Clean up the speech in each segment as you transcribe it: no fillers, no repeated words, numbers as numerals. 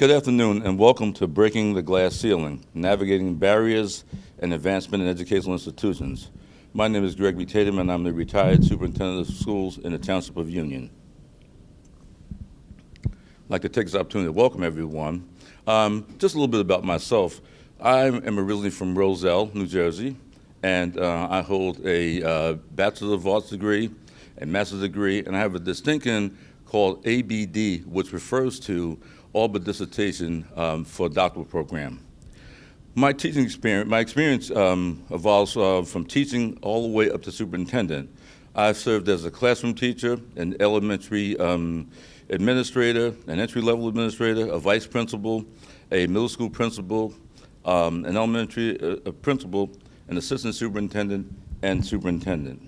Good afternoon and welcome to Breaking the Glass Ceiling, Navigating Barriers and Advancement in Educational Institutions. My name is Gregory Tatum and I'm the retired superintendent of schools in the Township of Union. I'd like to take this opportunity to welcome everyone. Just a little bit about myself. I am originally from Roselle, New Jersey, and I hold a Bachelor of Arts degree, a Master's degree, and I have a distinction called ABD, which refers to all but dissertation for a doctoral program. My experience evolves from teaching all the way up to superintendent. I've served as a classroom teacher, an elementary administrator, an entry-level administrator, a vice principal, a middle school principal, an elementary principal, an assistant superintendent, and superintendent.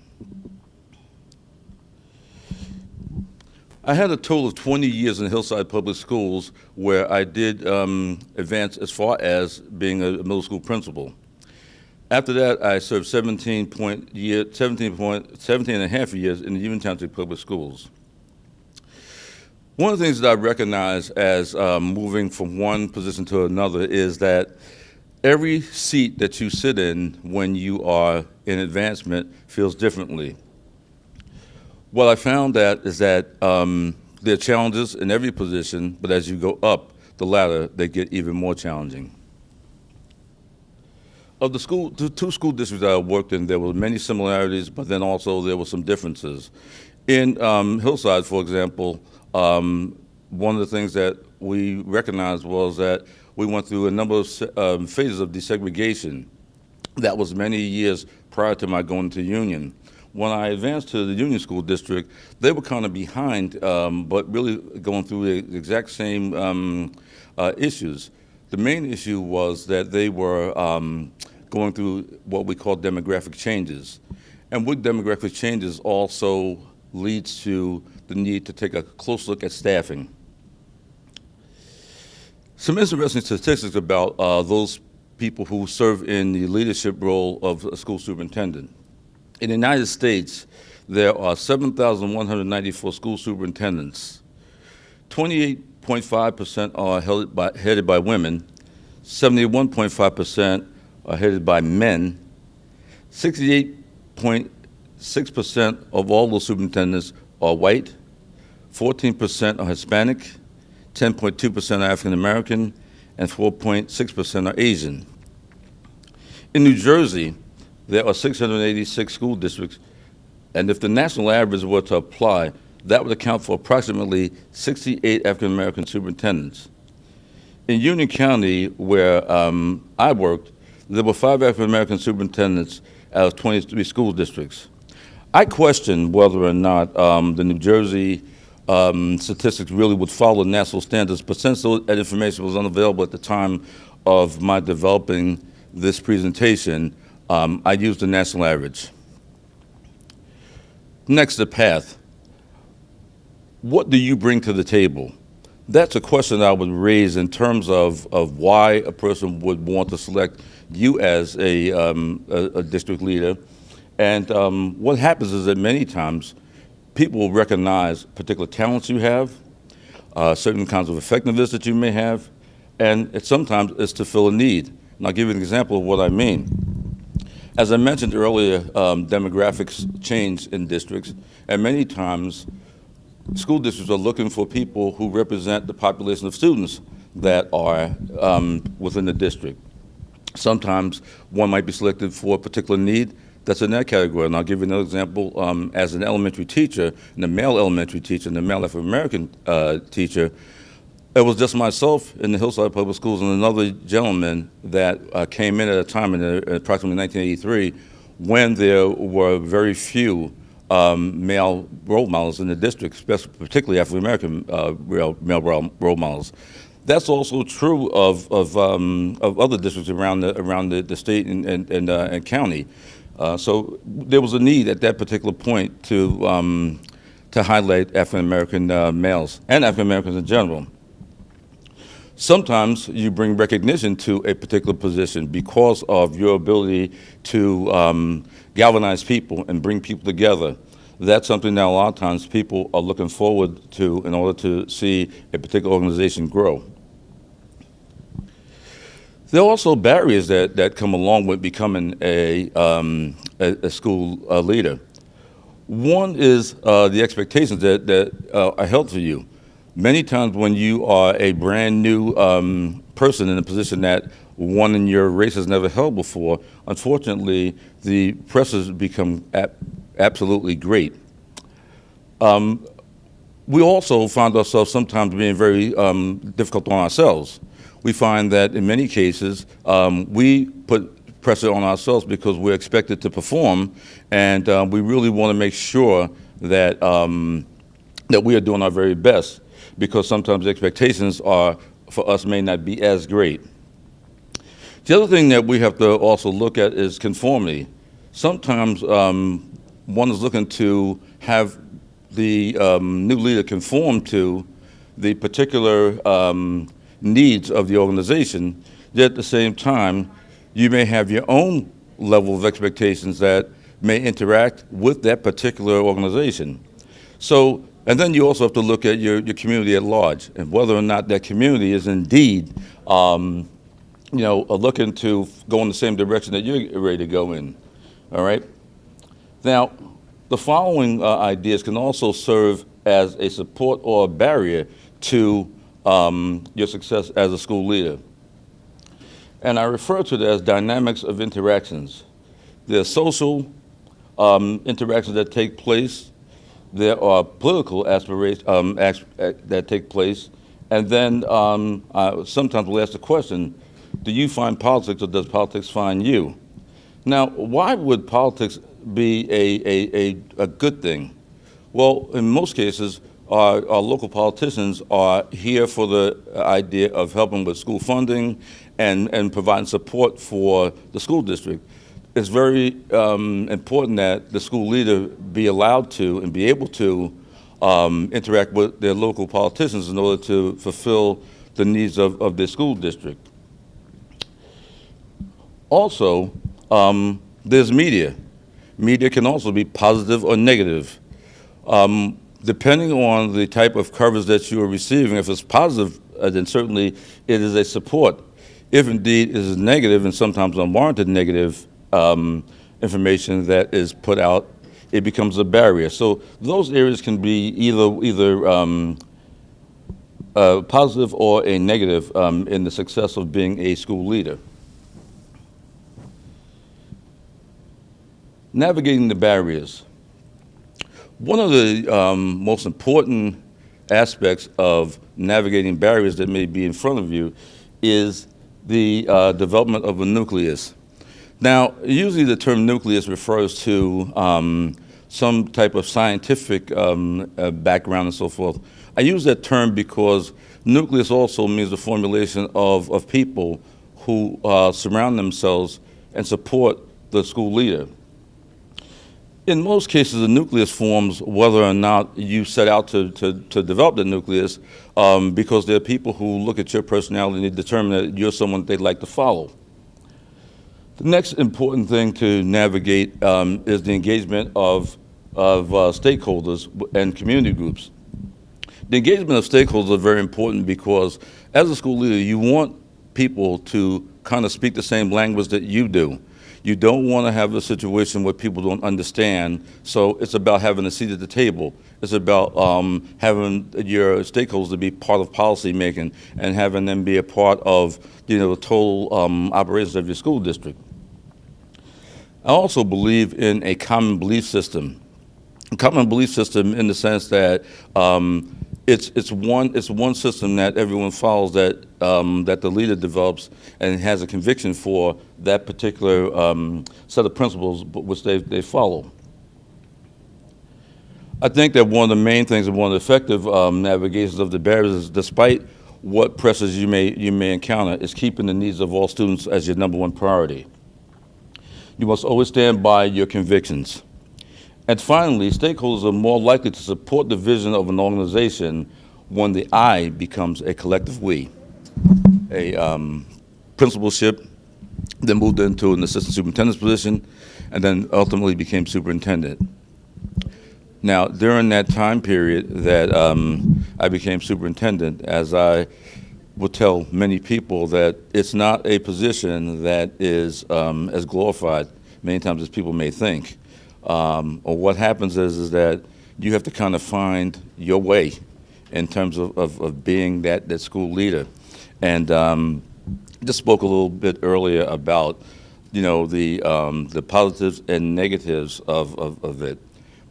I had a total of 20 years in Hillside Public Schools where I did advance as far as being a middle school principal. After that, I served 17 and a half years in the Union Township Public Schools. One of the things that I recognize as moving from one position to another is that every seat that you sit in when you are in advancement feels differently. What I found is that there are challenges in every position, but as you go up the ladder, they get even more challenging. Of the two school districts that I worked in, there were many similarities, but then also there were some differences. In Hillside, for example, one of the things that we recognized was that we went through a number of phases of desegregation. That was many years prior to my going to Union. When I advanced to the Union School District, they were kind of behind, but really going through the exact same issues. The main issue was that they were going through what we call demographic changes. And with demographic changes also leads to the need to take a close look at staffing. Some interesting statistics about those people who serve in the leadership role of a school superintendent. In the United States, there are 7,194 school superintendents. 28.5% are headed by women, 71.5% are headed by men, 68.6% of all those superintendents are white, 14% are Hispanic, 10.2% are African American, and 4.6% are Asian. In New Jersey, there are 686 school districts, and if the national average were to apply, that would account for approximately 68 African-American superintendents. In Union County, where I worked, there were 5 African-American superintendents out of 23 school districts. I question whether or not the New Jersey statistics really would follow national standards, but since that information was unavailable at the time of my developing this presentation, I used the national average. Next, the path. What do you bring to the table? That's a question I would raise in terms of why a person would want to select you as a district leader. And what happens is that many times people will recognize particular talents you have, certain kinds of effectiveness that you may have, and sometimes it's to fill a need. And I'll give you an example of what I mean. As I mentioned earlier, demographics change in districts, and many times school districts are looking for people who represent the population of students that are within the district. Sometimes one might be selected for a particular need that's in that category, and I'll give you another example. As an elementary teacher, and a male elementary teacher, and a male African-American teacher, it was just myself in the Hillside Public Schools and another gentleman that came in at a time in approximately 1983 when there were very few male role models in the district, particularly African-American male role models. That's also true of other districts around the state and county. So there was a need at that particular point to highlight African-American males and African-Americans in general. Sometimes you bring recognition to a particular position because of your ability to galvanize people and bring people together. That's something that a lot of times people are looking forward to in order to see a particular organization grow. There are also barriers that come along with becoming a school leader. One is the expectations that are held for you. Many times when you are a brand new person in a position that one in your race has never held before, unfortunately, the pressures become absolutely great. We also find ourselves sometimes being very difficult on ourselves. We find that in many cases, we put pressure on ourselves because we're expected to perform, and we really want to make sure that, that we are doing our very best, because sometimes the expectations are, for us, may not be as great. The other thing that we have to also look at is conformity. Sometimes one is looking to have the new leader conform to the particular needs of the organization, yet at the same time, you may have your own level of expectations that may interact with that particular organization. So, and then you also have to look at your community at large and whether or not that community is indeed, looking to go in the same direction that you're ready to go in. All right. Now, the following ideas can also serve as a support or a barrier to your success as a school leader. And I refer to it as dynamics of interactions. There are social interactions that take place. There are political aspirations that take place. And then sometimes we'll ask the question, do you find politics or does politics find you? Now, why would politics be a good thing? Well, in most cases, our local politicians are here for the idea of helping with school funding and providing support for the school district. It's very important that the school leader be allowed to and be able to interact with their local politicians in order to fulfill the needs of their school district. Also, there's media. Media can also be positive or negative. Depending on the type of coverage that you are receiving, if it's positive, then certainly it is a support. If indeed it is negative and sometimes unwarranted negative information that is put out, it becomes a barrier. So those areas can be either positive or a negative in the success of being a school leader. Navigating the barriers. One of the most important aspects of navigating barriers that may be in front of you is the development of a nucleus. Now, usually the term nucleus refers to some type of scientific background and so forth. I use that term because nucleus also means the formulation of people who surround themselves and support the school leader. In most cases, the nucleus forms whether or not you set out to develop the nucleus because there are people who look at your personality and determine that you're someone they'd like to follow. The next important thing to navigate is the engagement of stakeholders and community groups. The engagement of stakeholders are very important because as a school leader, you want people to kind of speak the same language that you do. You don't want to have a situation where people don't understand, so it's about having a seat at the table. It's about having your stakeholders to be part of policy making and having them be a part of the total operations of your school district. I also believe in a common belief system. A common belief system in the sense that it's one system that everyone follows that the leader develops and has a conviction for that particular set of principles which they follow. I think that one of the main things and one of the effective navigations of the barriers is, despite what pressures you may encounter, is keeping the needs of all students as your number one priority. You must always stand by your convictions. And finally, stakeholders are more likely to support the vision of an organization when the I becomes a collective we. A principalship, then moved into an assistant superintendent's position, and then ultimately became superintendent. Now, during that time period that I became superintendent, as I will tell many people that it's not a position that is as glorified many times as people may think. Or what happens is that you have to kind of find your way in terms of being that school leader. And just spoke a little bit earlier about, the positives and negatives of it.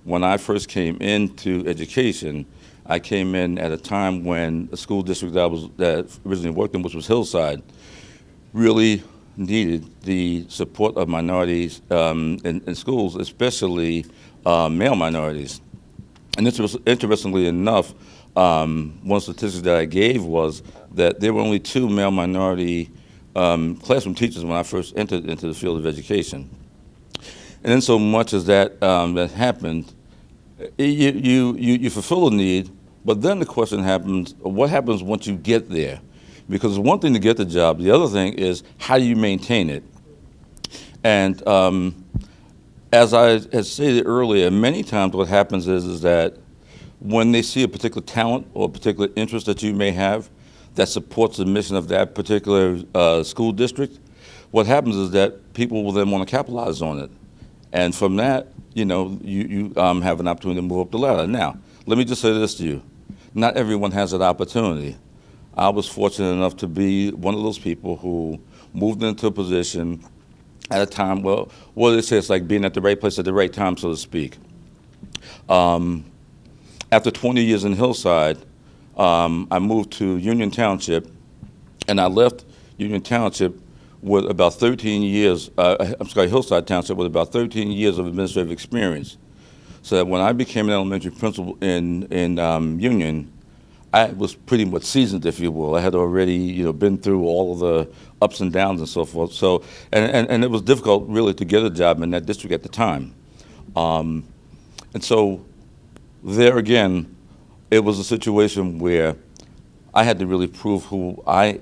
When I first came into education, I came in at a time when the school district that originally worked in, which was Hillside, really needed the support of minorities in schools, especially male minorities. And interestingly enough, one statistic that I gave was that there were only two male minority classroom teachers when I first entered into the field of education. And in so much as that happened, you fulfill a need, but then the question happens: what happens once you get there? Because it's one thing to get the job; the other thing is how do you maintain it. And as I had stated earlier, many times what happens is that when they see a particular talent or a particular interest that you may have that supports the mission of that particular school district, what happens is that people will then want to capitalize on it. And from that, you have an opportunity to move up the ladder. Now, let me just say this to you. Not everyone has that opportunity. I was fortunate enough to be one of those people who moved into a position at a time, well, what do they say? It's like being at the right place at the right time, so to speak. After 20 years in Hillside, I moved to Union Township, and I left Union Township with about 13 years, Hillside Township with about 13 years of administrative experience. So that when I became an elementary principal in Union, I was pretty much seasoned, if you will. I had already, been through all of the ups and downs and so forth. So, and it was difficult really to get a job in that district at the time. And so there again, it was a situation where I had to really prove who I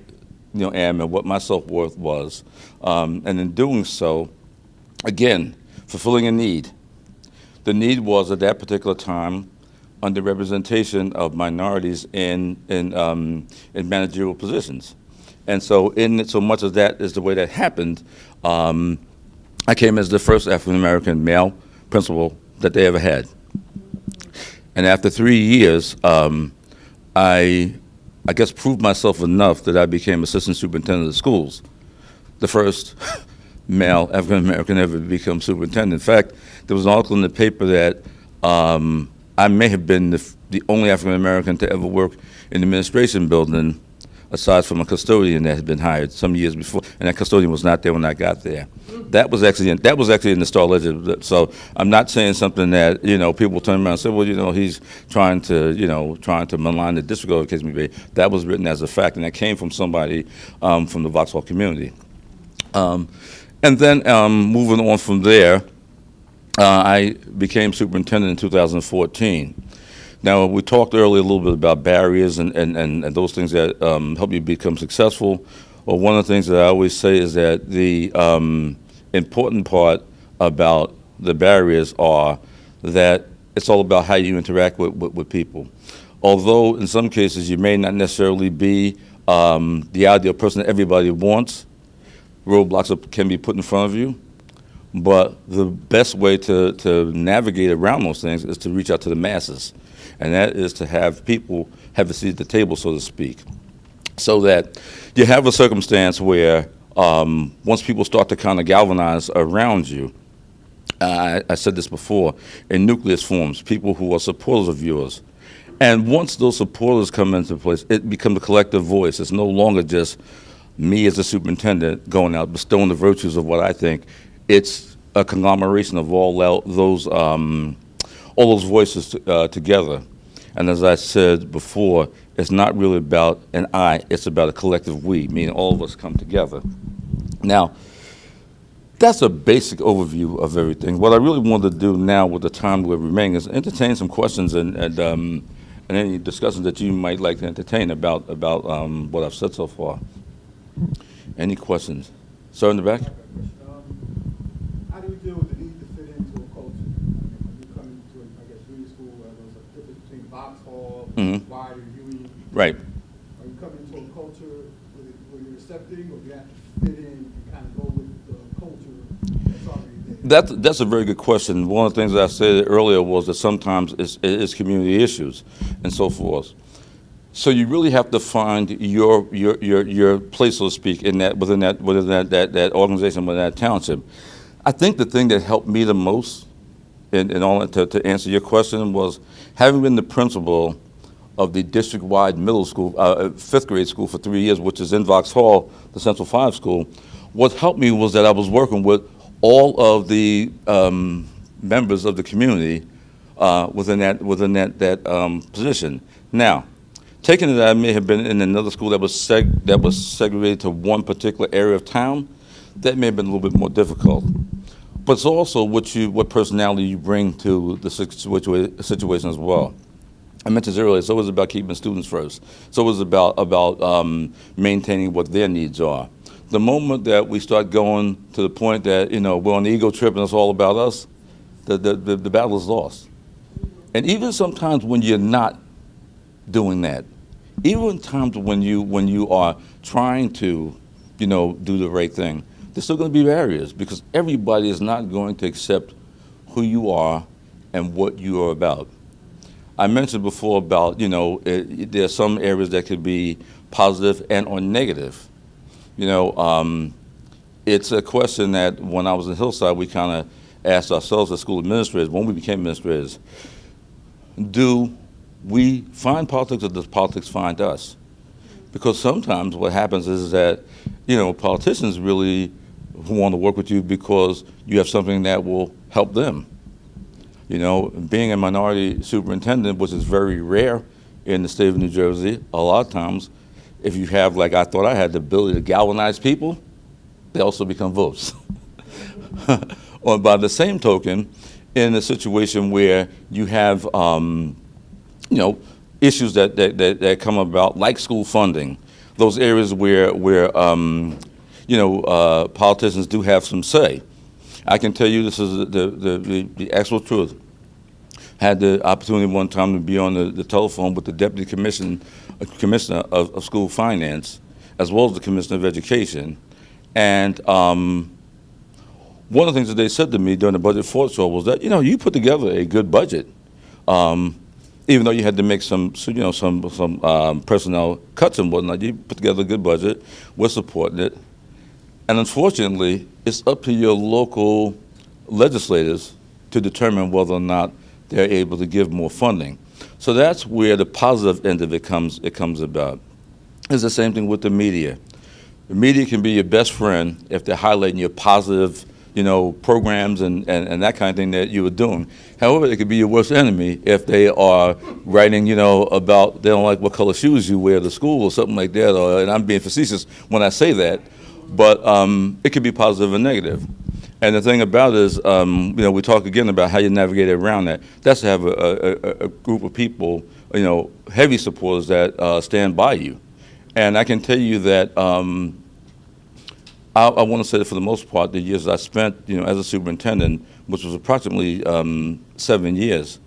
am and what my self-worth was. And in doing so, again, fulfilling a need. The need was at that particular time underrepresentation of minorities in managerial positions. And so in so much as that is the way that happened, I came as the first African-American male principal that they ever had. And after 3 years, I guess proved myself enough that I became assistant superintendent of schools, the first male African-American ever to become superintendent. In fact, there was an article in the paper that I may have been the only African-American to ever work in the administration building, aside from a custodian that had been hired some years before, and that custodian was not there when I got there. That was actually in the Star Ledger. So I'm not saying something that people turn around and say, well, he's trying to malign the district, or the case may be. That was written as a fact, and that came from somebody from the Vauxhall community. And then moving on from there, I became superintendent in 2014. Now, we talked earlier a little bit about barriers and those things that help you become successful. Well, one of the things that I always say is that the important part about the barriers are that it's all about how you interact with people. Although in some cases you may not necessarily be the ideal person that everybody wants, roadblocks can be put in front of you. But the best way to navigate around those things is to reach out to the masses. And that is to have people have a seat at the table, so to speak. So that you have a circumstance where once people start to kind of galvanize around you, I said this before, a nucleus forms, people who are supporters of yours. And once those supporters come into place, it becomes a collective voice. It's no longer just me as a superintendent going out bestowing the virtues of what I think. It's a conglomeration of all those voices together. And as I said before, it's not really about an I, it's about a collective we, meaning all of us come together. Now, that's a basic overview of everything. What I really want to do now with the time we're remaining is entertain some questions and any discussions that you might like to entertain about what I've said so far. Any questions? Sir in the back? How do you deal with the need to fit into a culture? When you come into, I guess, junior school, where there's a difference between Vauxhall, Wider, Union. Right. Are you coming into a culture accepting, or do you have to fit in and kind of go with the culture that's already there? That's a very good question. One of the things that I said earlier was that sometimes it's community issues and so forth. So you really have to find your place, so to speak, in that within that organization, within that township. I think the thing that helped me the most in all to answer your question was having been the principal of the district-wide middle school, fifth grade school for 3 years, which is in Vauxhall, the Central 5 school. What helped me was that I was working with all of the members of the community within that position. Now, taking that I may have been in another school that was segregated to one particular area of town, that may have been a little bit more difficult. But it's also what personality you bring to the situation as well. I mentioned earlier, it's always about keeping students first. It's always about maintaining what their needs are. The moment that we start going to the point that we're on the ego trip and it's all about us, the battle is lost. And even sometimes when you're not doing that, even times when you are trying to do the right thing, there's still going to be barriers because everybody is not going to accept who you are and what you are about. I mentioned before about there are some areas that could be positive and or negative. It's a question that when I was in Hillside, we kind of asked ourselves as school administrators, when we became administrators, do we find politics or does politics find us? Because sometimes what happens is that, politicians really want to work with you because you have something that will help them. Being a minority superintendent, which is very rare in the state of New Jersey, a lot of times, if you have, like I thought I had the ability to galvanize people, they also become votes. Or by the same token, in a situation where you have, issues that come about, like school funding, those areas where politicians do have some say. I can tell you this is the actual truth. I had the opportunity one time to be on the telephone with the deputy commissioner of school finance, as well as the commissioner of education, and one of the things that they said to me during the budget foreshore was that you put together a good budget, even though you had to make some personnel cuts and whatnot. You put together a good budget. We're supporting it. And unfortunately, it's up to your local legislators to determine whether or not they're able to give more funding. So that's where the positive end of it comes about. It's the same thing with the media. The media can be your best friend if they're highlighting your positive, programs and that kind of thing that you were doing. However, it could be your worst enemy if they are writing, about they don't like what color shoes you wear to school or something like that. And I'm being facetious when I say that. But it could be positive and negative. And the thing about it is, we talk again about how you navigate around that. That's to have a group of people, heavy supporters that stand by you. And I can tell you that I want to say that for the most part, the years I spent, as a superintendent, which was approximately 7 years,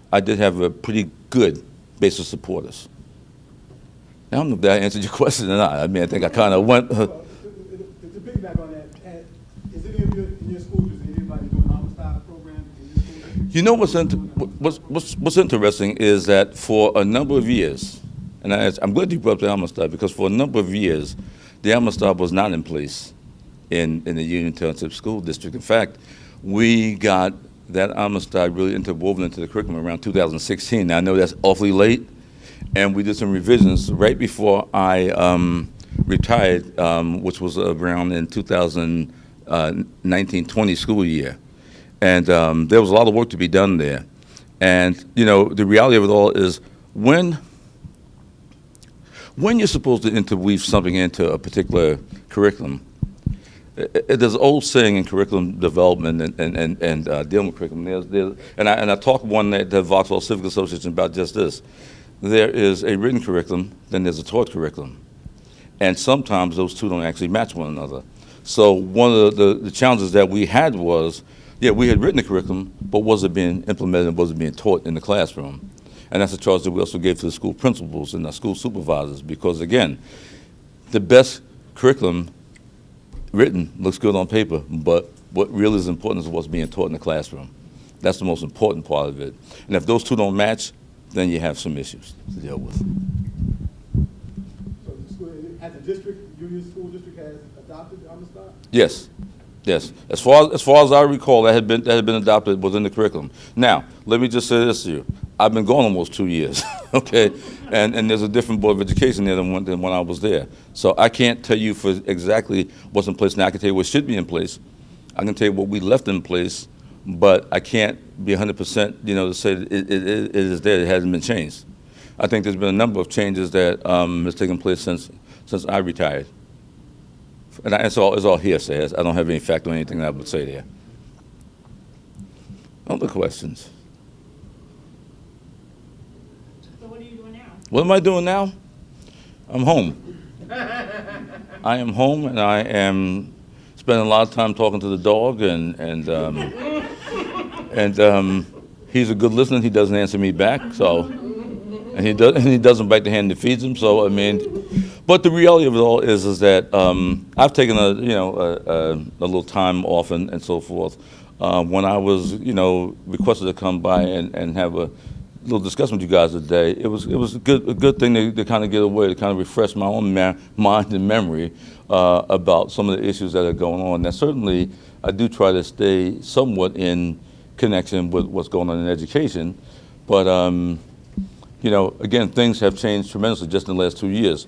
I did have a pretty good base of supporters. Now, I don't know if that answered your question or not. I mean, I think I kind of went... To piggyback on that, is any of in your schools, is anybody doing an Amistad program in your schools? What's interesting is that for a number of years, and I'm glad you brought up the Amistad, because for a number of years, the Amistad was not in place in the Union Township School District. In fact, we got that Amistad really interwoven into the curriculum around 2016. Now, I know that's awfully late, and we did some revisions right before I retired, which was around in 2019-20 school year. And there was a lot of work to be done there. And, the reality of it all is when you're supposed to interweave something into a particular curriculum, there's an old saying in curriculum development and dealing with curriculum. And I talked one at the Vauxhall Civic Association about just this. There is a written curriculum, then there's a taught curriculum. And sometimes those two don't actually match one another. So one of the challenges that we had was, we had written the curriculum, but was it being implemented and was it being taught in the classroom? And that's a charge that we also gave to the school principals and the school supervisors, because again, the best curriculum written looks good on paper, but what really is important is what's being taught in the classroom. That's the most important part of it. And if those two don't match, then you have some issues to deal with. So the school, as a district, Union School District has adopted the Amistad? Yes, yes. As far as I recall, that had been adopted within the curriculum. Now, let me just say this to you: I've been gone almost 2 years, okay, and there's a different Board of Education there than when I was there. So I can't tell you for exactly what's in place now. I can tell you what should be in place. I can tell you what we left in place, but I can't be 100%, to say that it is there. It hasn't been changed. I think there's been a number of changes that has taken place since I retired. And it's all hearsay. I don't have any fact or anything that I would say there. Other questions? So what are you doing now? What am I doing now? I'm home. I am home, and I am spending a lot of time talking to the dog, and he's a good listener. He doesn't answer me back, so, and he doesn't bite the hand that feeds him. So I mean, but the reality of it all is that I've taken a little time off and so forth. When I was requested to come by and have a little discussion with you guys today, it was a good thing to kind of get away, to kind of refresh my own mind and memory about some of the issues that are going on. Now, certainly, I do try to stay somewhat in connection with what's going on in education, but again, things have changed tremendously just in the last 2 years.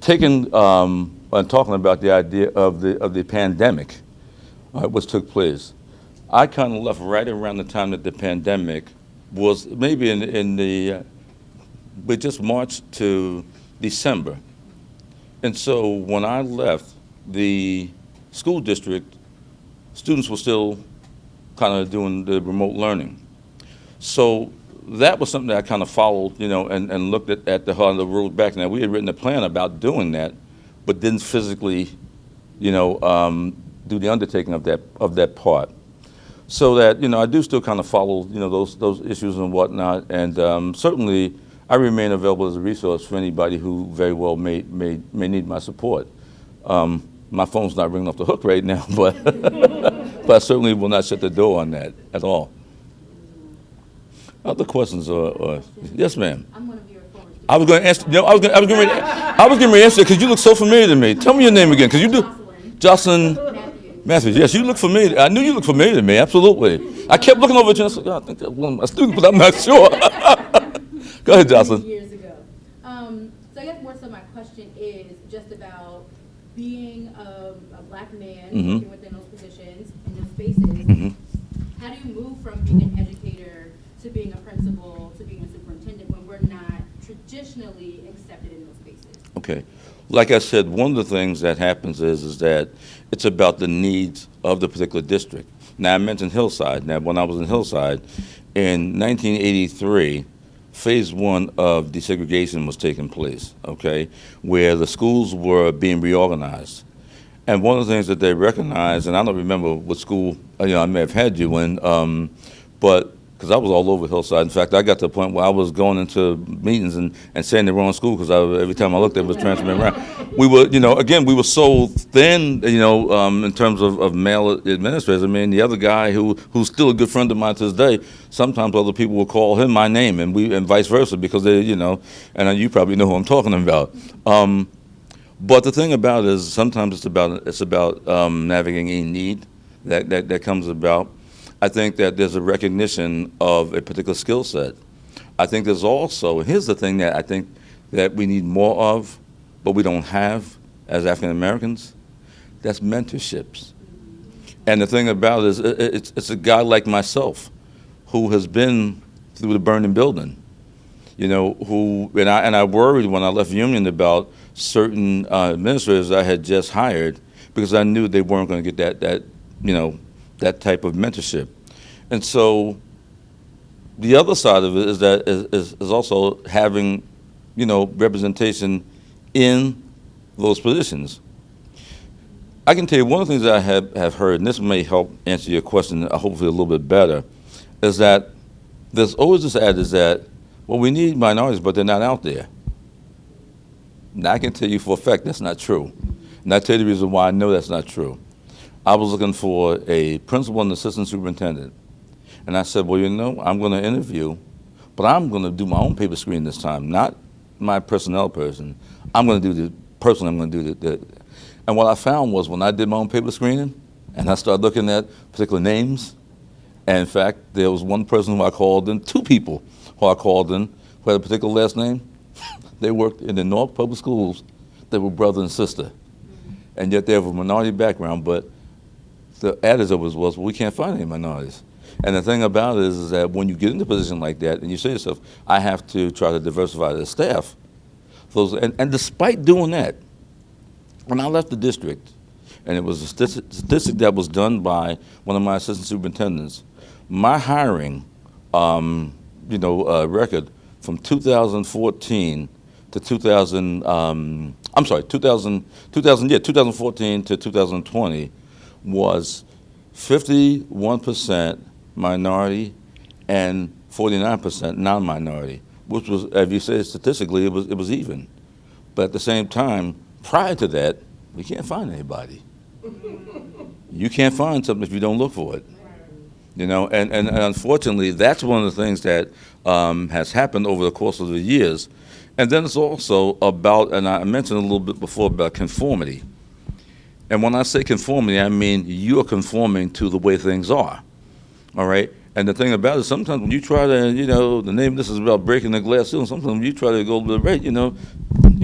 Talking about the idea of the pandemic, which took place, I kind of left right around the time that the pandemic was maybe but just March to December. And so when I left, the school district, students were still kind of doing the remote learning. So that was something that I kind of followed, and looked at the heart of the road back. Now, we had written a plan about doing that, but didn't physically, do the undertaking of that part. So that, I do still kind of follow, those issues and whatnot. And certainly, I remain available as a resource for anybody who very well may need my support. My phone's not ringing off the hook right now, but but I certainly will not shut the door on that at all. Other questions? Or yes, ma'am. I'm one of your former students. I was going to answer. I was getting ready to answer because you look so familiar to me. Tell me your name again, because you do. Jocelyn Matthews. Yes, you look familiar. I knew you looked familiar to me. Absolutely. I kept looking over at you and I said, "God, I think that's one of my students," but I'm not sure. Go ahead, Jocelyn. Years ago. So I guess more so my question is just about being a black man working within those positions and those spaces. How do you move from being an educator to being a principal to being a superintendent when we're not traditionally accepted in those spaces? Okay. Like I said, one of the things that happens is that it's about the needs of the particular district. Now, I mentioned Hillside. Now, when I was in Hillside, in 1983, phase one of desegregation was taking place, okay, where the schools were being reorganized. And one of the things that they recognized, and I don't remember what school I may have had you in, but because I was all over Hillside. In fact, I got to the point where I was going into meetings and saying the wrong school because every time I looked at it was transferring around. We were, again, we were so thin, in terms of male administrators. I mean, the other guy who's still a good friend of mine to this day, sometimes other people will call him my name and vice versa because they, and you probably know who I'm talking about. But the thing about it is sometimes it's about navigating a need that comes about. I think that there's a recognition of a particular skill set. I think there's also, and here's the thing that I think that we need more of, but we don't have as African Americans, that's mentorships. And the thing about it is it's a guy like myself who has been through the burning building, and I worried when I left Union about certain administrators I had just hired because I knew they weren't going to get that type of mentorship. And so the other side of it is also having, representation in those positions. I can tell you one of the things that I have heard, and this may help answer your question hopefully a little bit better, is that there's always this ad is that, well, we need minorities, but they're not out there. Now, I can tell you for a fact that's not true. And I tell you the reason why I know that's not true. I was looking for a principal and assistant superintendent. And I said, well, I'm going to interview, but I'm going to do my own paper screen this time, not my personnel person. I'm going to do the person, I'm going to do the. And what I found was when I did my own paper screening, and I started looking at particular names, and in fact, there was one person who I called in, two people who I called in, who had a particular last name. They worked in the North Public Schools. They were brother and sister. And yet they have a minority background, but the adage of it was, well, we can't find any minorities. And the thing about it is that when you get into a position like that, and you say to yourself, I have to try to diversify the staff, and despite doing that, when I left the district, and it was a statistic that was done by one of my assistant superintendents, my hiring, record from 2014 to 2014 to 2020 was 51% minority and 49% non-minority, which was, as you say, statistically, it was even. But at the same time, prior to that, we can't find anybody. You can't find something if you don't look for it. And unfortunately, that's one of the things that has happened over the course of the years. And then it's also about, and I mentioned a little bit before about conformity. And when I say conformity, I mean you're conforming to the way things are, all right? And the thing about it, sometimes when you try to, the name of this is about breaking the glass ceiling. Sometimes when you try to go to the right, you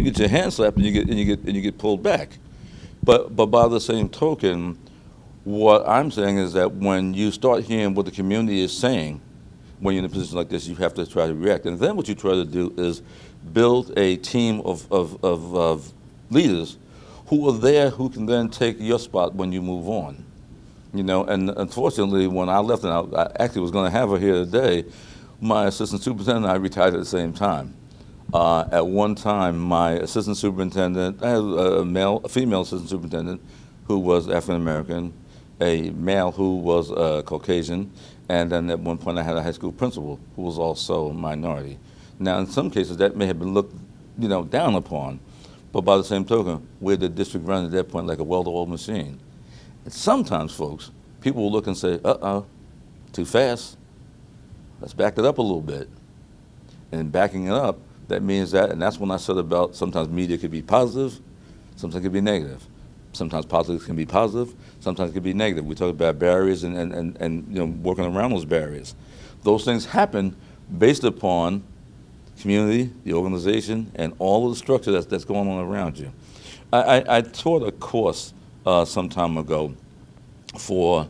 get your hand slapped and you get pulled back. But by the same token, what I'm saying is that when you start hearing what the community is saying, when you're in a position like this, you have to try to react. And then what you try to do is build a team of leaders who are there who can then take your spot when you move on. And unfortunately, when I left, and I actually was going to have her here today, my assistant superintendent and I retired at the same time. At one time, my assistant superintendent, I had a female assistant superintendent who was African American, a male who was Caucasian, and then at one point I had a high school principal who was also a minority. Now, in some cases, that may have been looked, down upon, but by the same token, we're the district run at that point like a well-oiled machine. And sometimes, folks, people will look and say, too fast. Let's back it up a little bit. And backing it up, that means that, and that's when I said about sometimes media could be positive, sometimes it could be negative. Sometimes positive can be positive, sometimes it can be negative. We talk about barriers and working around those barriers. Those things happen based upon community, the organization, and all of the structure that's going on around you. I taught a course some time ago for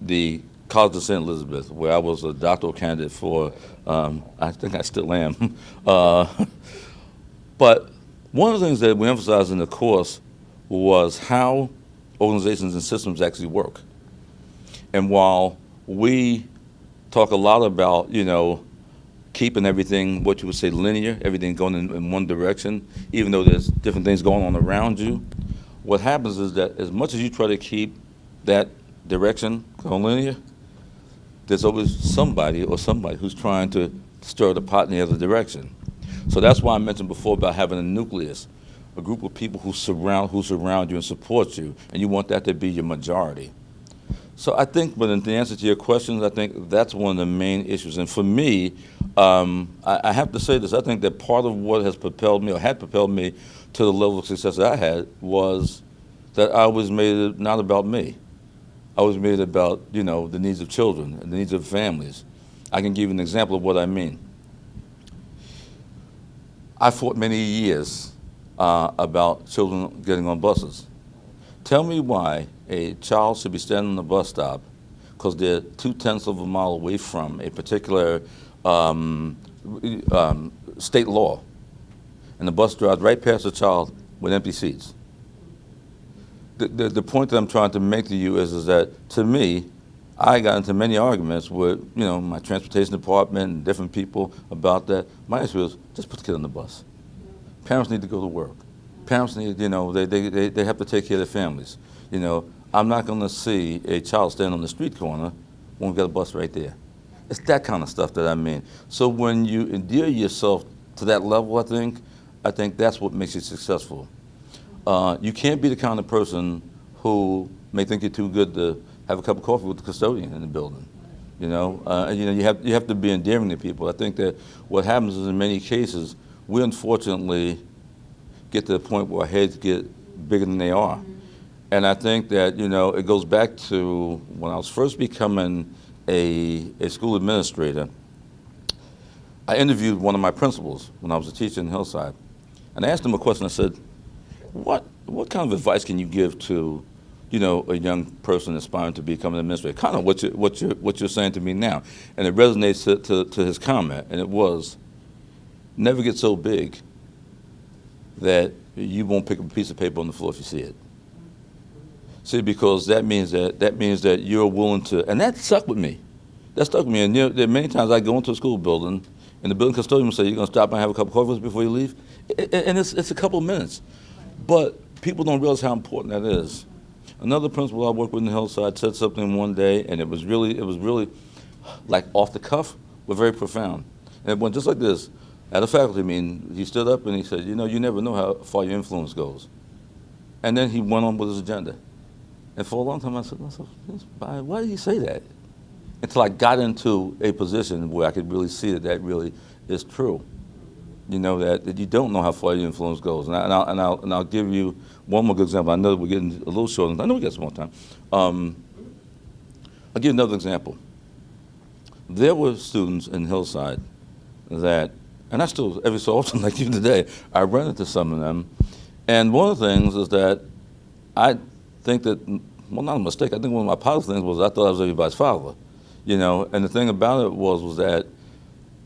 the College of St. Elizabeth, where I was a doctoral candidate for, I think I still am. But one of the things that we emphasized in the course was how organizations and systems actually work. And while we talk a lot about, keeping everything, what you would say, linear, everything going in one direction, even though there's different things going on around you, what happens is that as much as you try to keep that direction going linear, there's always somebody who's trying to stir the pot in the other direction. So that's why I mentioned before about having a nucleus, a group of people who surround you and support you, and you want that to be your majority. So I think, but in the answer to your questions, I think that's one of the main issues. And for me, I have to say this, I think that part of what has propelled me, or had propelled me to the level of success that I had, was that I was made it not about me. I was made it about, the needs of children and the needs of families. I can give you an example of what I mean. I fought many years about children getting on buses. Tell me why a child should be standing on the bus stop because they're 0.2 of a mile away from a particular state law, and the bus drives right past the child with empty seats. The point that I'm trying to make to you is that, to me, I got into many arguments with, my transportation department and different people about that. My issue is just put the kid on the bus. Parents need to go to work. Parents need, they have to take care of their families. I'm not going to see a child stand on the street corner when we got a bus right there. It's that kind of stuff that I mean. So when you endear yourself to that level, I think that's what makes you successful. You can't be the kind of person who may think you're too good to have a cup of coffee with the custodian in the building. You have to be endearing to people. I think that what happens is in many cases, we unfortunately get to the point where our heads get bigger than they are. And I think that, it goes back to when I was first becoming a school administrator. I interviewed one of my principals when I was a teacher in Hillside. And I asked him a question. I said, what kind of advice can you give to, a young person aspiring to become an administrator? Kind of what you're saying to me now. And it resonates to his comment. And it was, never get so big that you won't pick up a piece of paper on the floor if you see it. See, because that means that you're willing to, and that stuck with me. That stuck with me. And there are many times I go into a school building, and the building custodian will say, "You're going to stop and have a cup of coffee before you leave?" And it's a couple of minutes. But people don't realize how important that is. Another principal I worked with in the Hillside said something one day, and it was really like off the cuff, but very profound. And it went just like this. At a faculty meeting, he stood up and he said, you never know how far your influence goes. And then he went on with his agenda. And for a long time I said, why did he say that? Until I got into a position where I could really see that really is true. That you don't know how far your influence goes. And I'll give you one more good example. I know that we're getting a little short. I know we got some more time. I'll give you another example. There were students in Hillside that, and I still, every so often, like even today, I run into some of them. And one of the things is that I think that, well, not a mistake, I think one of my positive things was I thought I was everybody's father. And the thing about it was that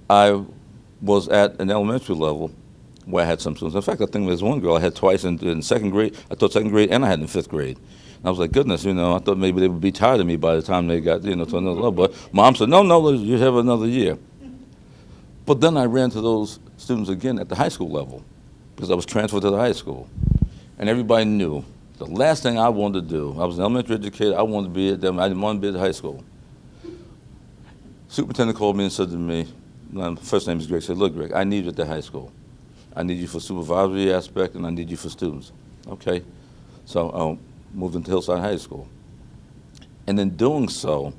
I was at an elementary level where I had some students. In fact, I think there's one girl I had twice in second grade. I taught second grade and I had in fifth grade. And I was like, goodness, I thought maybe they would be tired of me by the time they got, to another level. But Mom said, no, you have another year. But then I ran to those students again at the high school level because I was transferred to the high school. And everybody knew the last thing I wanted to do, I was an elementary educator, I wanted to be at them, I didn't want to be at the high school. Superintendent called me and said to me, my first name is Greg, said, look, Greg, I need you at the high school. I need you for supervisory aspect and I need you for students. Okay, so I moved into Hillside High School. And in doing so,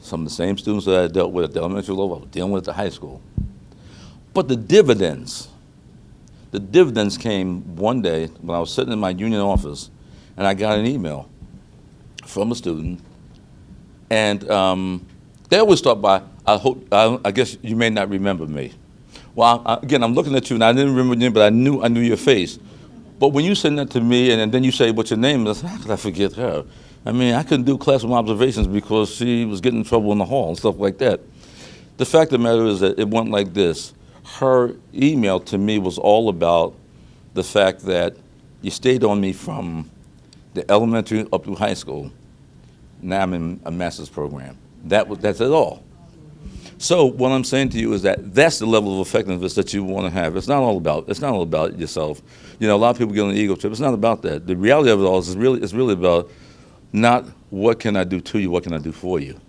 some of the same students that I dealt with at the elementary level, I was dealing with at the high school. But the dividends came one day when I was sitting in my union office and I got an email from a student. And they always start by, I guess you may not remember me. Well, again, I'm looking at you and I didn't remember your name, but I knew your face. But when you send that to me and then you say what's your name, I said, how could I forget her? I mean, I couldn't do classroom observations because she was getting in trouble in the hall and stuff like that. The fact of the matter is that it went like this. Her email to me was all about the fact that you stayed on me from the elementary up through high school. Now I'm in a master's program. That's it all. So what I'm saying to you is that that's the level of effectiveness that you want to have. It's not all about yourself. A lot of people get on an ego trip. It's not about that. The reality of it all is it's really about not what can I do to you, what can I do for you.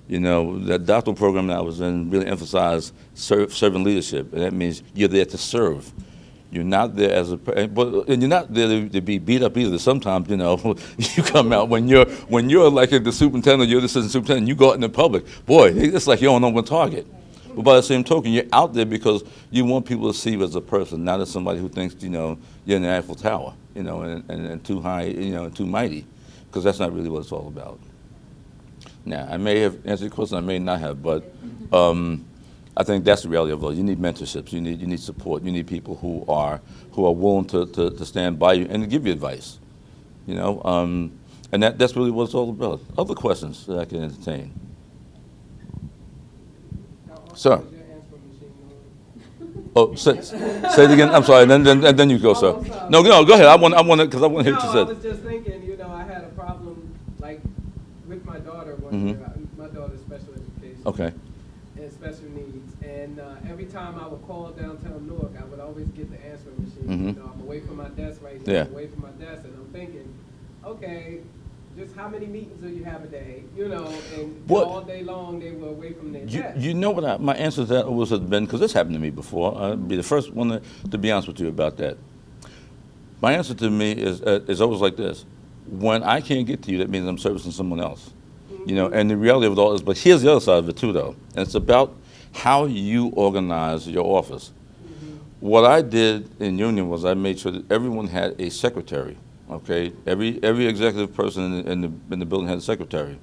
That doctoral program that I was in really emphasized servant leadership, and that means you're there to serve. You're not there and you're not there to be beat up either. Sometimes, you come out when you're like the superintendent, you're the assistant superintendent, you go out in the public. Boy, it's like you're on one target. But by the same token, you're out there because you want people to see you as a person, not as somebody who thinks, you're in the Eiffel Tower, and too high, and too mighty, because that's not really what it's all about. Now, I may have answered your question, I may not have, but I think that's the reality of it. You need mentorships, you need support, you need people who are willing to stand by you and to give you advice, and that's really what it's all about. Other questions that I can entertain? Sir. Oh, say it again. I'm sorry. And then you go, sir. No, go ahead. I want to because I want to hear what you said. I was just thinking. I had a problem like with my daughter one year. My daughter's special education. Okay. And special needs. And every time I would call downtown Newark, I would always get the answering machine. I'm away from my desk right here. I'm away from my desk, and I'm thinking, okay, just how many meetings do you have a day? And all day long they were away from their desk. You know what my answer to that always has been, because this happened to me before. I'd be the first one to be honest with you about that. My answer to me is always like this. When I can't get to you, that means I'm servicing someone else. You know, and the reality of it all is, but here's the other side of it too, though. And it's about how you organize your office. What I did in Union was I made sure that everyone had a secretary. Okay, every executive person in the building had a secretary.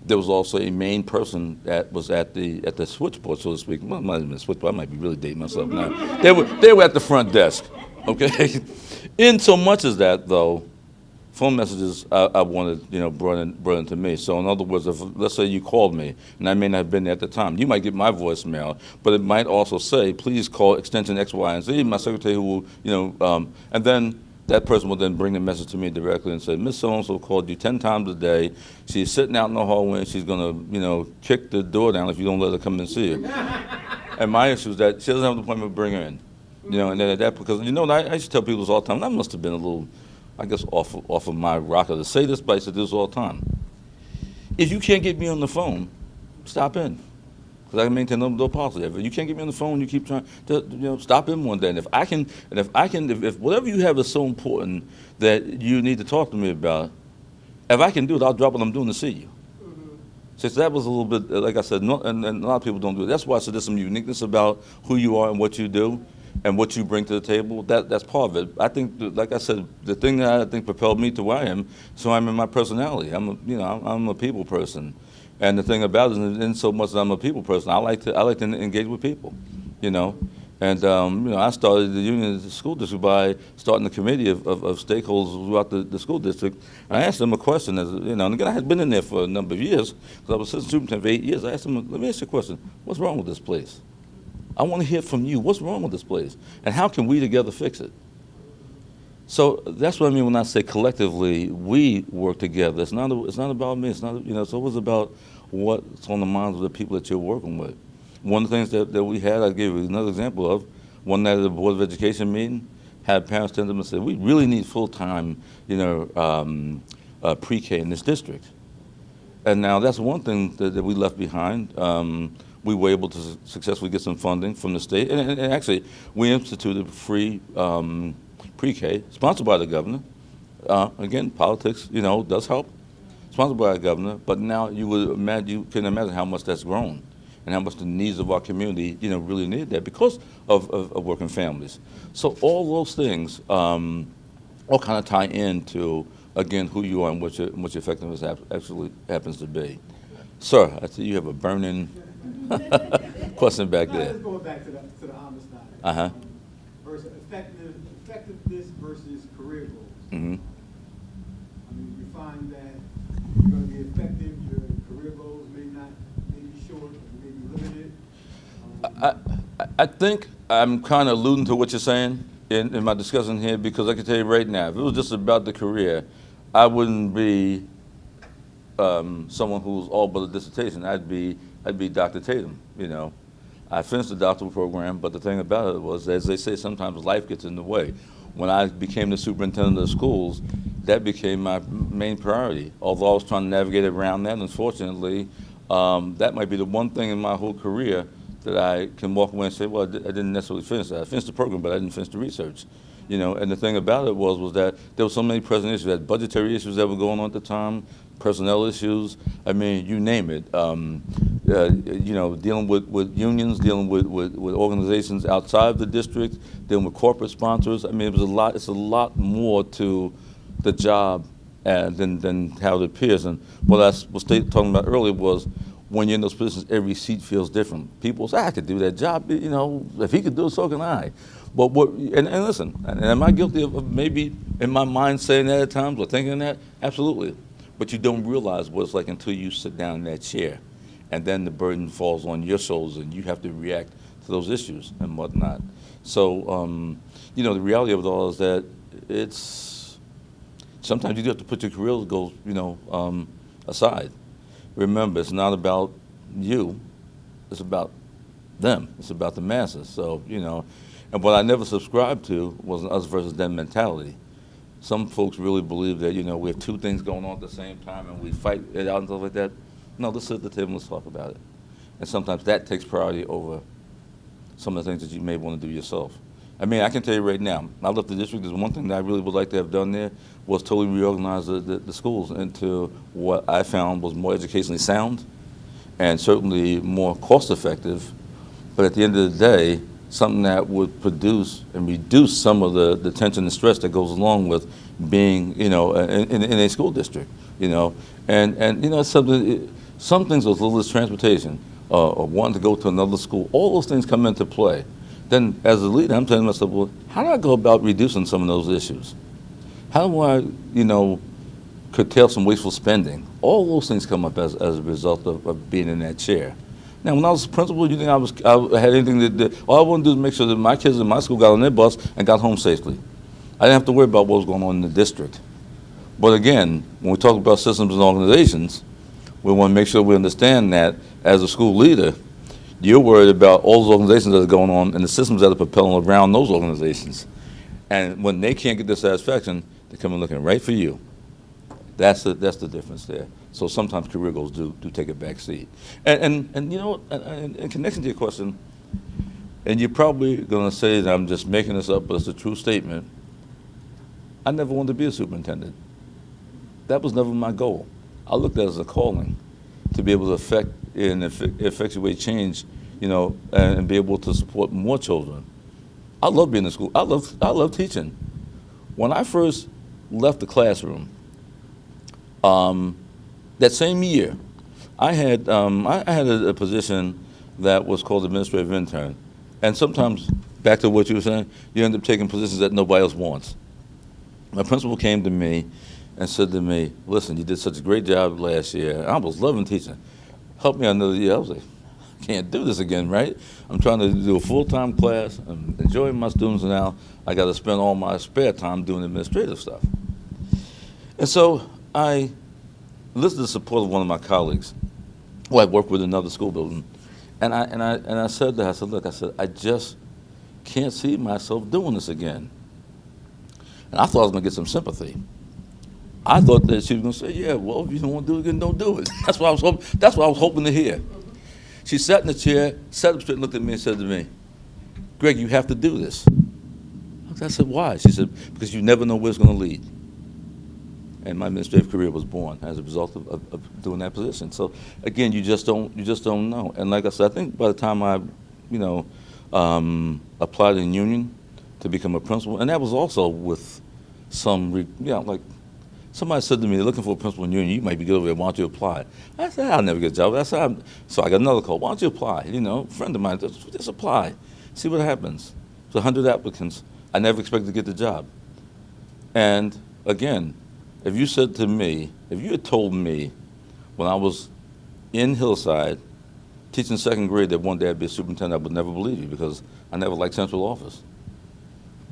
There was also a main person that was at the switchboard, so to speak. Well, it might have been a switchboard. I might be really dating myself now. They were at the front desk. Okay, in so much as that though, phone messages I wanted brought into me. So in other words, if let's say you called me and I may not have been there at the time, you might get my voicemail, but it might also say, please call extension X, Y, and Z. My secretary who will and then that person will then bring the message to me directly and say, Miss So-and-so called you 10 times a day. She's sitting out in the hallway and she's going to, kick the door down if you don't let her come and see you. And my issue is that she doesn't have an appointment to bring her in. And then at that, because, I used to tell people this all the time, and I must have been a little, I guess, off of my rocker to say this, but I used to do this all the time. If you can't get me on the phone, stop in. Because I can maintain no policy. If you can't get me on the phone, you keep trying to, stop in one day. And if whatever you have is so important that you need to talk to me about, if I can do it, I'll drop what I'm doing to see you. So that was a little bit, like I said, and a lot of people don't do it. That's why I said there's some uniqueness about who you are and what you do and what you bring to the table. That's part of it. I think, like I said, the thing that I think propelled me to where I am, so I'm in my personality. I'm a people person. And the thing about it is, in so much as I'm a people person, I like to engage with people, And I started the Union School District by starting a committee of stakeholders throughout the school district. And I asked them a question, and again, I had been in there for a number of years because I was assistant superintendent for 8 years. I asked them, let me ask you a question: what's wrong with this place? I want to hear from you. What's wrong with this place, and how can we together fix it? So that's what I mean when I say collectively we work together. It's not about me. It's not It's always about what's on the minds of the people that you're working with. One of the things that we had, I'll give you another example of. One night at the Board of Education meeting, had parents stand up and say, "We really need full-time, pre-K in this district." And now that's one thing that we left behind. We were able to successfully get some funding from the state, and actually we instituted free pre-K, sponsored by the governor. Again, politics, does help. Sponsored by the governor, but now you can imagine how much that's grown, and how much the needs of our community, really need that because of working families. So all those things all kind of tie into, again, who you are and what your effectiveness actually happens to be. Sir, I see you have a burning question back there. Let's go back to the homicide. Uh-huh. Versus effectiveness versus career goals. Mm-hmm. You find that you're going to be effective, your career goals may be short, may be limited. I think I'm kind of alluding to what you're saying in my discussion here, because I can tell you right now, if it was just about the career, I wouldn't be someone who's all but a dissertation. I'd be Dr. Tatum. I finished the doctoral program, but the thing about it was, as they say, sometimes life gets in the way. When I became the superintendent of schools, that became my main priority. Although I was trying to navigate around that, unfortunately, that might be the one thing in my whole career that I can walk away and say, well, I didn't necessarily finish that. I finished the program, but I didn't finish the research. And the thing about it was that there were so many present issues. We had budgetary issues that were going on at the time, personnel issues, you name it. Dealing with unions, dealing with organizations outside the district, dealing with corporate sponsors. It was a lot. It's a lot more to the job than how it appears. And what I was talking about earlier was, when you're in those positions, every seat feels different. People say, I could do that job. If he could do it, so can I. But listen, and am I guilty of maybe in my mind saying that at times or thinking that? Absolutely. But you don't realize what it's like until you sit down in that chair, and then the burden falls on your shoulders, and you have to react to those issues and whatnot. So, the reality of it all is that sometimes you do have to put your career goals, aside. Remember, it's not about you, it's about them. It's about the masses. So, and what I never subscribed to was an us versus them mentality. Some folks really believe that, we have two things going on at the same time and we fight it out and stuff like that. No, let's sit at the table and let's talk about it. And sometimes that takes priority over some of the things that you may want to do yourself. I mean, I can tell you right now, I left the district, there's one thing that I really would like to have done there was totally reorganize the schools into what I found was more educationally sound and certainly more cost-effective, but at the end of the day, something that would produce and reduce some of the tension and stress that goes along with being, in a school district, and some things as little as transportation, or wanting to go to another school, all those things come into play. Then as a leader, I'm telling myself, well, how do I go about reducing some of those issues? How do I, curtail some wasteful spending? All those things come up as a result of being in that chair. Now, when I was principal, you think I had anything to do? All I wanted to do is make sure that my kids in my school got on their bus and got home safely. I didn't have to worry about what was going on in the district. But again, when we talk about systems and organizations, we want to make sure we understand that as a school leader, you're worried about all those organizations that are going on and the systems that are propelling around those organizations. And when they can't get the satisfaction, they come in looking right for you. That's the difference there. So sometimes career goals do take a back seat. And in connection to your question, and you're probably going to say that I'm just making this up, but it's a true statement. I never wanted to be a superintendent. That was never my goal. I looked at it as a calling to be able to affect and effectuate change, and be able to support more children. I love being in school. I love teaching. When I first left the classroom, that same year, I had a position that was called administrative intern, and sometimes, back to what you were saying, you end up taking positions that nobody else wants. My principal came to me and said to me, "Listen, you did such a great job last year. I was loving teaching. Help me another year." I was like, "I can't do this again, right? I'm trying to do a full-time class. I'm enjoying my students now. I got to spend all my spare time doing administrative stuff." And so I listened to the support of one of my colleagues, who I worked with in another school building, and I said to her, "Look, I just can't see myself doing this again." And I thought I was going to get some sympathy. I thought that she was going to say, "Yeah, well, if you don't want to do it again, don't do it." That's what I was hoping to hear. She sat in the chair, sat up straight, and looked at me and said to me, "Greg, you have to do this." I said, "Why?" She said, "Because you never know where it's going to lead." And my administrative career was born as a result of doing that position. So again, you just don't know. And like I said, I think by the time I, applied in union to become a principal, and that was also with some, like somebody said to me, "They're looking for a principal in union. You might be good over there. Why don't you apply?" I said, "I'll never get a job." So I got another call. "Why don't you apply?" A friend of mine, just apply, see what happens. There's 100 applicants. I never expected to get the job. And again, if you had told me when I was in Hillside teaching second grade that one day I'd be a superintendent, I would never believe you, because I never liked central office.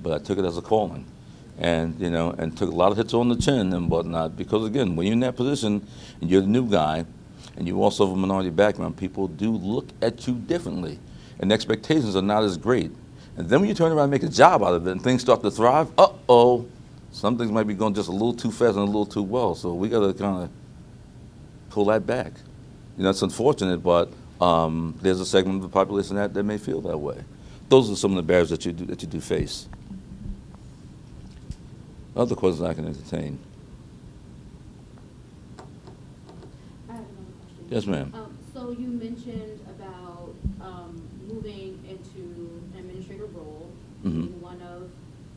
But I took it as a calling, and took a lot of hits on the chin and whatnot, because again, when you're in that position and you're the new guy and you also have a minority background, people do look at you differently, and the expectations are not as great. And then when you turn around and make a job out of it and things start to thrive, some things might be going just a little too fast and a little too well. So we got to kind of pull that back. It's unfortunate, but there's a segment of the population that may feel that way. Those are some of the barriers that you do face. Other questions I can entertain. I have another question. Yes, ma'am. So you mentioned about moving into an administrative role, being one of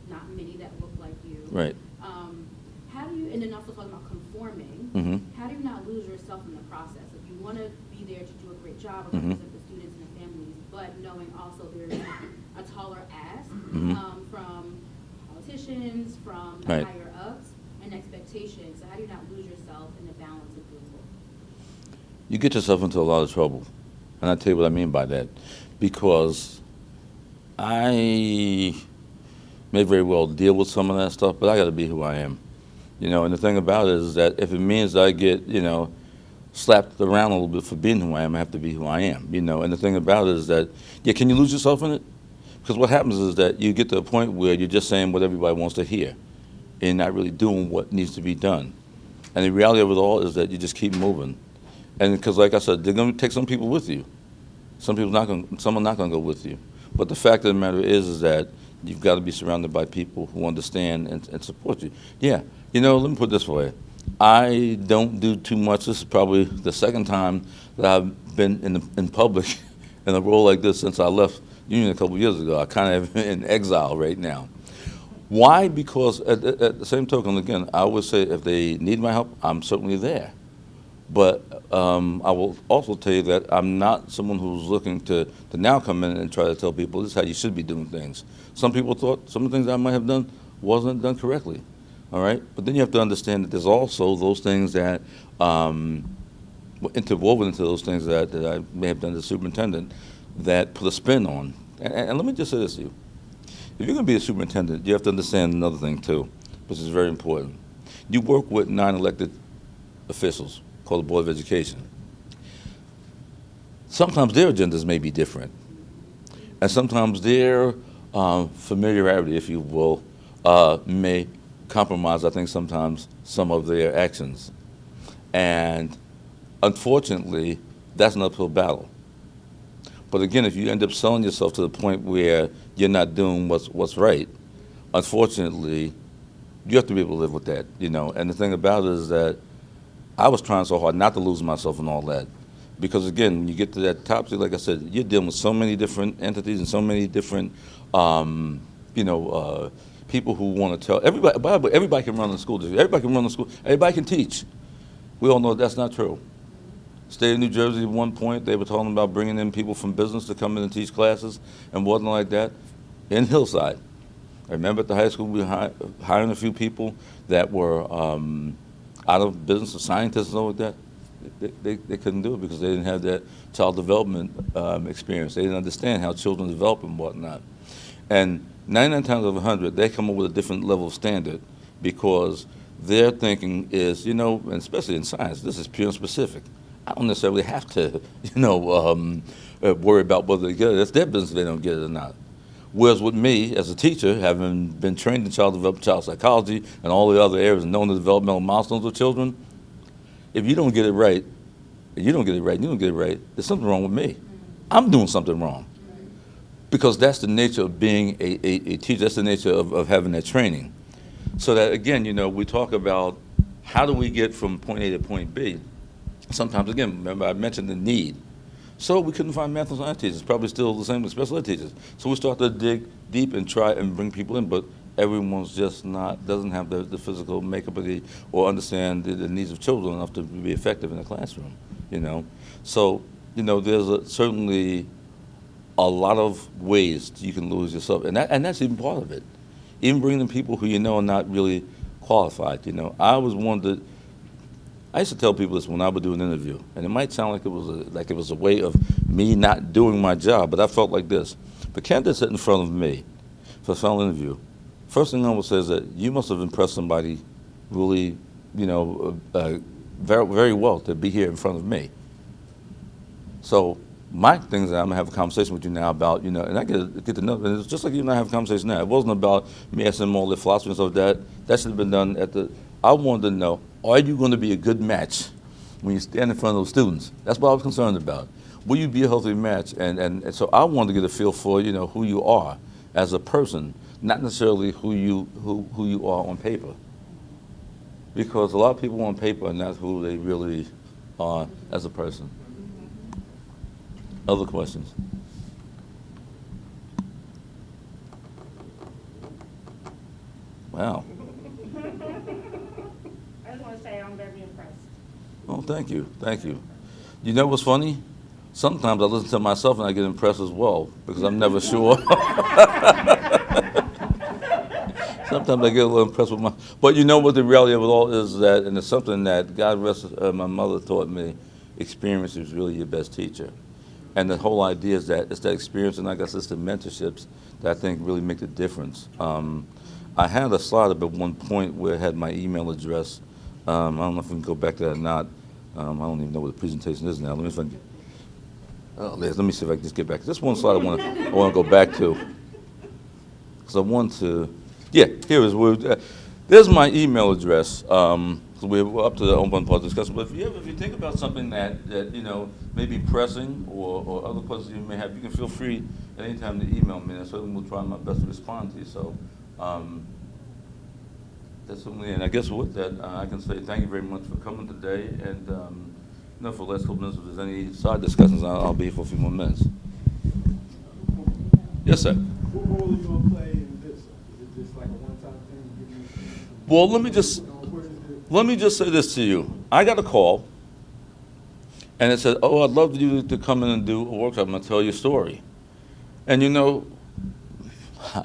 not many that look like you. Right. How do you, and then also talking about conforming, how do you not lose yourself in the process? If you want to be there to do a great job of representing the students and the families, but knowing also there's a taller ask from politicians, from the higher ups, and expectations. So how do you not lose yourself in the balance of doing both? You get yourself into a lot of trouble. And I'll tell you what I mean by that. Because I may very well deal with some of that stuff, but I got to be who I am. And the thing about it is that if it means I get, slapped around a little bit for being who I am, I have to be who I am. And the thing about it is that, can you lose yourself in it? Because what happens is that you get to a point where you're just saying what everybody wants to hear and not really doing what needs to be done. And the reality of it all is that you just keep moving. And because, like I said, they're going to take some people with you. Some are not going to go with you. But the fact of the matter is that You've got to be surrounded by people who understand and support you. Yeah, let me put it this way. I don't do too much. This is probably the second time that I've been in public in a role like this since I left Union a couple of years ago. I kind of am in exile right now. Why? Because at the same token, again, I would say if they need my help, I'm certainly there. But I will also tell you that I'm not someone who's looking to now come in and try to tell people this is how you should be doing things. Some people thought some of the things I might have done wasn't done correctly, all right? But then you have to understand that there's also those things that interwoven into those things that I may have done as superintendent that put a spin on. And let me just say this to you. If you're going to be a superintendent, you have to understand another thing too, which is very important. You work with 9 elected officials called the Board of Education. Sometimes their agendas may be different, and sometimes their familiarity, if you will, may compromise, I think, sometimes some of their actions. And unfortunately, that's an uphill battle. But again, if you end up selling yourself to the point where you're not doing what's right, unfortunately, you have to be able to live with that, And the thing about it is that I was trying so hard not to lose myself and all that. Because again, when you get to that top, like I said, you're dealing with so many different entities and so many different, people who want to tell everybody. By the way, everybody can run the school district. Everybody can run the school. Everybody can teach. We all know that's not true. State of New Jersey, at one point, they were talking about bringing in people from business to come in and teach classes and whatnot like that in Hillside. I remember at the high school we were hiring a few people that were out of business, or scientists and all like that. They couldn't do it because they didn't have that child development experience. They didn't understand how children develop and whatnot. And 99 times out of 100, they come up with a different level of standard because their thinking is, and especially in science, this is pure and specific. I don't necessarily have to, worry about whether they get it. It's their business if they don't get it or not. Whereas with me, as a teacher, having been trained in child development, child psychology, and all the other areas, and knowing the developmental milestones of children, if you don't get it right, you don't get it right, there's something wrong with me. I'm doing something wrong. Because that's the nature of being a teacher, that's the nature of having that training. So that, again, we talk about how do we get from point A to point B. Sometimes, again, remember I mentioned the need. So we couldn't find math and science teachers, probably still the same with special ed teachers. So we started to dig deep and try and bring people in, but everyone's just doesn't have the physical makeup or understand the needs of children enough to be effective in the classroom, So, there's certainly a lot of ways you can lose yourself, and that's even part of it. Even bringing in people who are not really qualified, I used to tell people this when I would do an interview, and it might sound like it was a way of me not doing my job, but I felt like this. The candidate sitting in front of me for a final interview, first thing I would say is that you must have impressed somebody really, very, very well to be here in front of me. So my thing is that I'm gonna have a conversation with you now about, and I get to know, and it's just like you and I have a conversation now. It wasn't about me asking them all their philosophy and stuff like that. That should have been done I wanted to know, are you going to be a good match when you stand in front of those students? That's what I was concerned about. Will you be a healthy match? And so I wanted to get a feel for, who you are as a person, not necessarily who you are on paper. Because a lot of people on paper are not who they really are as a person. Other questions? Wow. I just want to say I'm very impressed. Oh, thank you. You know what's funny? Sometimes I listen to myself and I get impressed as well because I'm never sure. Sometimes I get a little impressed with but you know what the reality of it all is that, and it's something that God rest, my mother taught me, experience is really your best teacher. And the whole idea is that it's that experience, and I guess it's the mentorships that I think really make the difference. I had a slide up at one point where it had my email address. I don't know if we can go back to that or not. I don't even know what the presentation is now. Let me see if I can just get back. This one slide I want to go back to. Because I want to, here it is. There's my email address. So we're up to the open part discussion. But if you think about something that may be pressing or other questions you may have, you can feel free at any time to email me, and I certainly will try my best to respond to you. So that's certainly, and I guess with that, I can say thank you very much for coming today. And for the last couple minutes, if there's any side discussions, I'll be here for a few more minutes. Yes, sir. What role are you gonna play in this? Is it just like a one-time thing? Well, let me just say this to you. I got a call, and it said, "Oh, I'd love you to come in and do a workshop. I'm gonna tell your story." And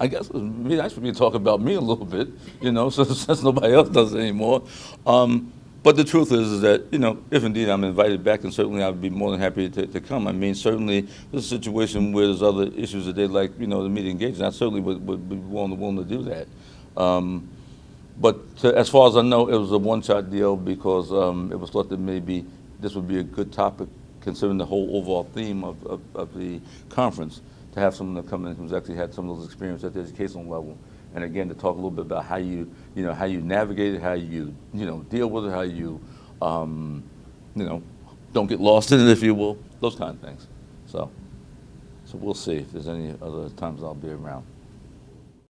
I guess it would be nice for me to talk about me a little bit, since nobody else does it anymore. But the truth is that, if indeed I'm invited back, then certainly I'd be more than happy to come. I mean, certainly there's a situation where there's other issues that they'd like, the media engaged in. I certainly would be willing to do that. But as far as I know, it was a one-shot deal because it was thought that maybe this would be a good topic, considering the whole overall theme of the conference, to have someone that come in who's actually had some of those experiences at the educational level. And again, to talk a little bit about how you navigate it, how you deal with it, how you don't get lost in it, if you will, those kind of things. So we'll see if there's any other times I'll be around.